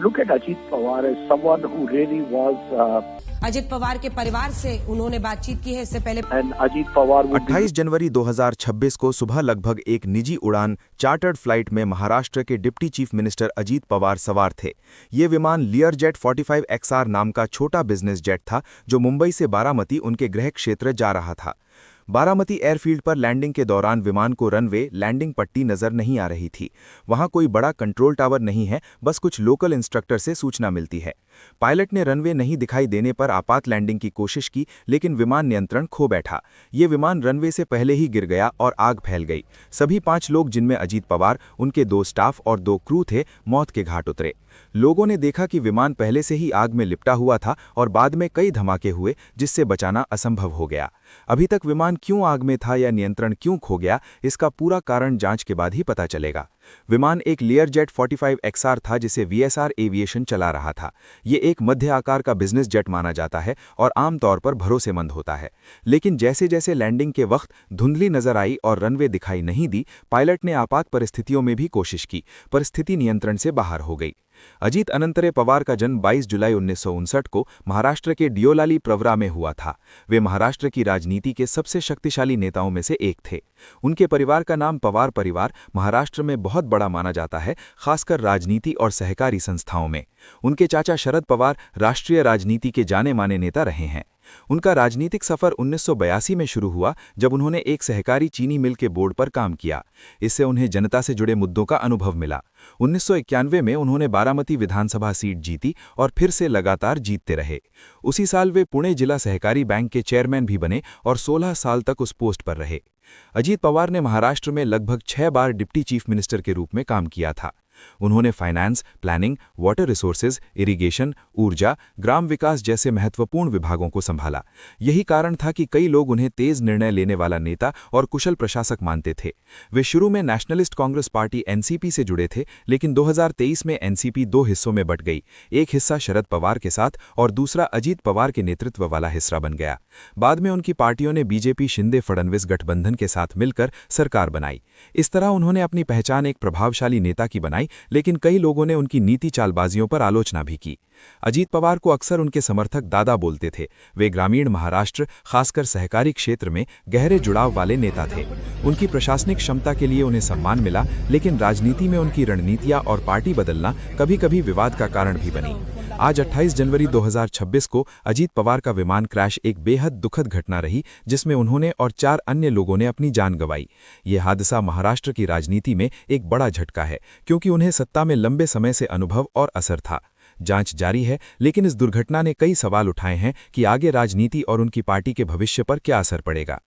look at Ajit Pawar as someone who really was Ajit Pawar के परिवार से उन्होंने बातचीत की है इससे पहले। and Ajit Pawar would 28 जनवरी 2026 को सुबह लगभग एक निजी उड़ान चार्टर्ड फ्लाइट में महाराष्ट्र के deputy chief minister Ajit Pawar सवार थे। ये विमान लियरजेट 45 XR नाम का छोटा बिजनेस जेट था जो मुंबई से बारामती उनके गृह क्षेत्र जा रहा था। बारामती एयरफील्ड पर लैंडिंग के दौरान विमान को रनवे लैंडिंग पट्टी नजर नहीं आ रही थी। वहां कोई बड़ा कंट्रोल टावर नहीं है, बस कुछ लोकल इंस्ट्रक्टर से सूचना मिलती है। पायलट ने रनवे नहीं दिखाई देने पर आपात लैंडिंग की कोशिश की, लेकिन विमान नियंत्रण खो बैठा। ये विमान रनवे से पहले ही गिर गया और आग फैल गई। सभी 5 लोग, जिनमें अजीत पवार, उनके 2 स्टाफ और 2 क्रू थे, मौत के घाट उतरे। लोगों ने देखा कि विमान पहले से ही आग में लिपटा हुआ था और बाद में कई धमाके हुए, जिससे बचाना असंभव हो गया। अभी तक विमान क्यों आग में था या नियंत्रण क्यों खो गया, इसका पूरा कारण जांच के बाद ही पता चलेगा। विमान एक लियरजेट 45 XR था जिसे VSR एविएशन चला रहा था। ये एक मध्य आकार का बिजनेस जेट माना जाता है और आमतौर पर भरोसेमंद होता है। लेकिन जैसे जैसे लैंडिंग के वक्त धुंधली नजर आई और रनवे दिखाई नहीं दी, पायलट ने आपात परिस्थितियों में भी कोशिश की, पर स्थिति नियंत्रण से बाहर हो गई। अजीत अनंतरे पवार का जन्म 22 जुलाई 1959 को महाराष्ट्र के डियोलाली प्रवरा में हुआ था। वे महाराष्ट्र की राजनीति के सबसे शक्तिशाली नेताओं में से एक थे। उनके परिवार का नाम पवार परिवार महाराष्ट्र में बहुत बड़ा माना जाता है, खासकर राजनीति और सहकारी संस्थाओं में। उनके चाचा शरद पवार राष्ट्रीय राजनीति के जाने माने नेता रहे हैं। उनका राजनीतिक सफर 1982 में शुरू हुआ, जब उन्होंने एक सहकारी चीनी मिल के बोर्ड पर काम किया। इससे उन्हें जनता से जुड़े मुद्दों का अनुभव मिला। 1991 में उन्होंने बारामती विधानसभा सीट जीती और फिर से लगातार जीतते रहे। उसी साल वे पुणे जिला सहकारी बैंक के चेयरमैन भी बने और 16 साल तक उस पोस्ट पर रहे। अजीत पवार ने महाराष्ट्र में लगभग 6 बार डिप्टी चीफ मिनिस्टर के रूप में काम किया था। उन्होंने finance, planning, water resources, irrigation, ऊर्जा, ग्राम विकास जैसे महत्वपूर्ण विभागों को संभाला। यही कारण था कि कई लोग उन्हें तेज निर्णय लेने वाला नेता और कुशल प्रशासक मानते थे। वे शुरू में नेशनलिस्ट कांग्रेस पार्टी NCP से जुड़े थे, लेकिन 2023 में NCP 2 हिस्सों में बंट गई। एक हिस्सा शरद पवार के साथ और दूसरा अजीत पवार के नेतृत्व वाला हिस्सा बन गया। बाद में उनकी पार्टियों ने बीजेपी शिंदे फडणवीस गठबंधन के साथ मिलकर सरकार बनाई। इस तरह उन्होंने अपनी पहचान एक प्रभावशाली नेता की बनाई, लेकिन कई लोगों ने उनकी नीति चालबाजियों पर आलोचना भी की। अजीत पवार को अक्सर उनके समर्थक दादा बोलते थे। वे ग्रामीण महाराष्ट्र, खासकर सहकारी क्षेत्र में गहरे जुड़ाव वाले नेता थे। उनकी प्रशासनिक क्षमता के लिए उन्हें सम्मान मिला, लेकिन राजनीति में उनकी रणनीतियां और पार्टी बदलना कभी-कभी विवाद का कारण भी बनी। आज 28 जनवरी 2026 को अजीत पवार का विमान क्रैश एक बेहद दुखद घटना रही, जिसमें उन्होंने और 4 अन्य लोगों ने अपनी जान गंवाई। ये हादसा महाराष्ट्र की राजनीति में एक बड़ा झटका है, क्योंकि उन्हें सत्ता में लंबे समय से अनुभव और असर था। जांच जारी है, लेकिन इस दुर्घटना ने कई सवाल उठाए हैं कि आगे राजनीति और उनकी पार्टी के भविष्य पर क्या असर पड़ेगा।